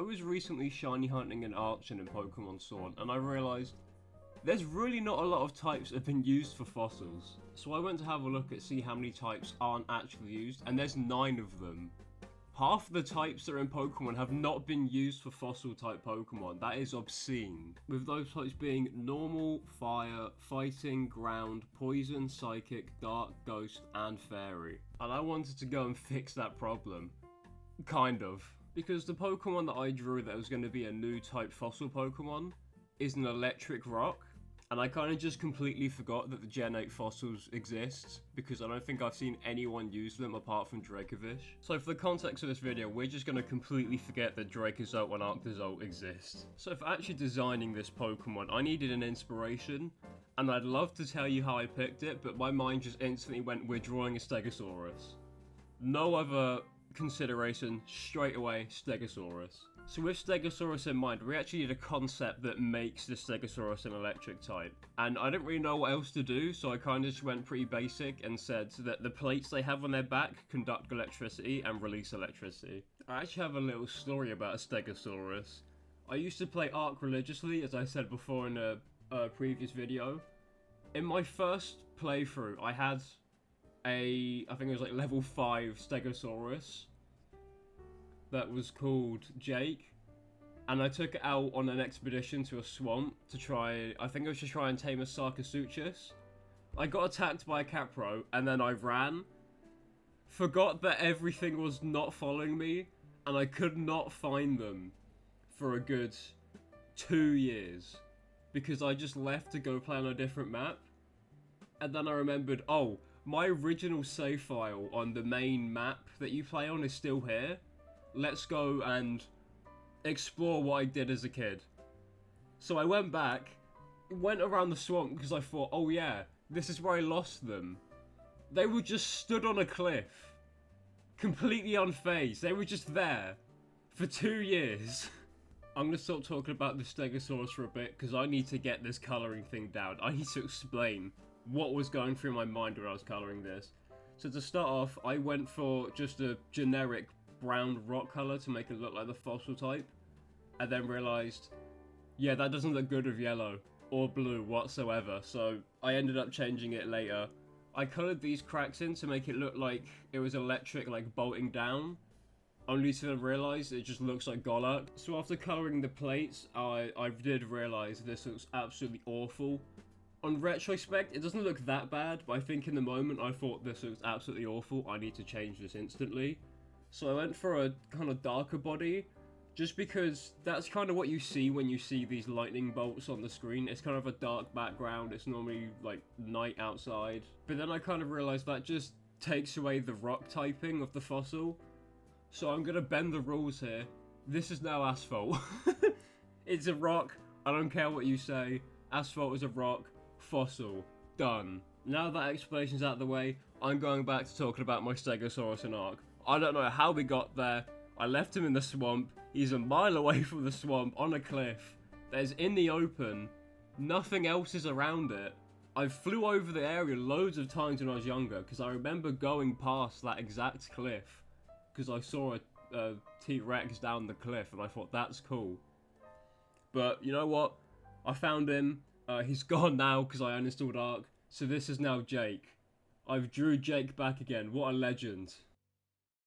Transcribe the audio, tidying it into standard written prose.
was recently shiny hunting an Archon in Pokemon Sword, and I realised there's really not a lot of types that have been used for fossils. So I went to have a look at see how many types aren't actually used, and there's 9 of them. Half the types that are in Pokemon have not been used for fossil type Pokemon. That is obscene. With those types being normal, fire, fighting, ground, poison, psychic, dark, ghost, and fairy. And I wanted to go and fix that problem. Kind of. Because the Pokemon that I drew that was going to be a new type fossil Pokemon is an electric rock. And I kind of just completely forgot that the Gen 8 fossils exist, because I don't think I've seen anyone use them apart from Dracovish. So for the context of this video, we're just going to completely forget that Dracozolt and Arctozolt exist. So for actually designing this Pokemon, I needed an inspiration, and I'd love to tell you how I picked it, but my mind just instantly went, we're drawing a Stegosaurus. No other consideration, straight away, Stegosaurus. So with Stegosaurus in mind, we actually need a concept that makes the Stegosaurus an electric type. And I didn't really know what else to do, so I kind of just went pretty basic and said that the plates they have on their back conduct electricity and release electricity. I actually have a little story about a Stegosaurus. I used to play Ark religiously, as I said before in a previous video. In my first playthrough, I had I think it was like level 5 Stegosaurus that was called Jake, and I took it out on an expedition to a swamp to try, I think it was to try and tame a Sarcosuchus. I got attacked by a Capro, and then I ran, forgot that everything was not following me, and I could not find them for a good 2 years, because I just left to go play on a different map, and then I remembered, oh, my original save file on the main map that you play on is still here. Let's go and explore what I did as a kid. So I went back, went around the swamp because I thought, oh yeah, this is where I lost them. They were just stood on a cliff, completely unfazed. They were just there for 2 years. I'm going to stop talking about the Stegosaurus for a bit because I need to get this colouring thing down. I need to explain what was going through my mind when I was colouring this. So to start off, I went for just a generic brown rock colour to make it look like the fossil type, and then realised, yeah, that doesn't look good with yellow or blue whatsoever, so I ended up changing it later. I coloured these cracks in to make it look like it was electric, like bolting down, only to then realise it just looks like Golurk. So after colouring the plates, I did realise this looks absolutely awful. On retrospect, it doesn't look that bad, but I think in the moment I thought this looks absolutely awful, I need to change this instantly. So I went for a kind of darker body, just because that's kind of what you see when you see these lightning bolts on the screen. It's kind of a dark background, it's normally like night outside. But then I kind of realised that just takes away the rock typing of the fossil. So I'm going to bend the rules here. This is now asphalt. It's a rock, I don't care what you say. Asphalt is a rock. Fossil. Done. Now that explanation's out of the way, I'm going back to talking about my Stegosaurus in Ark. I don't know how we got there. I left him in the swamp. He's a mile away from the swamp on a cliff. There's in the open. Nothing else is around it. I flew over the area loads of times when I was younger because I remember going past that exact cliff because I saw a T-Rex down the cliff and I thought that's cool. But you know what? I found him. He's gone now because I uninstalled Ark, so this is now Jake. I've drew Jake back again, what a legend.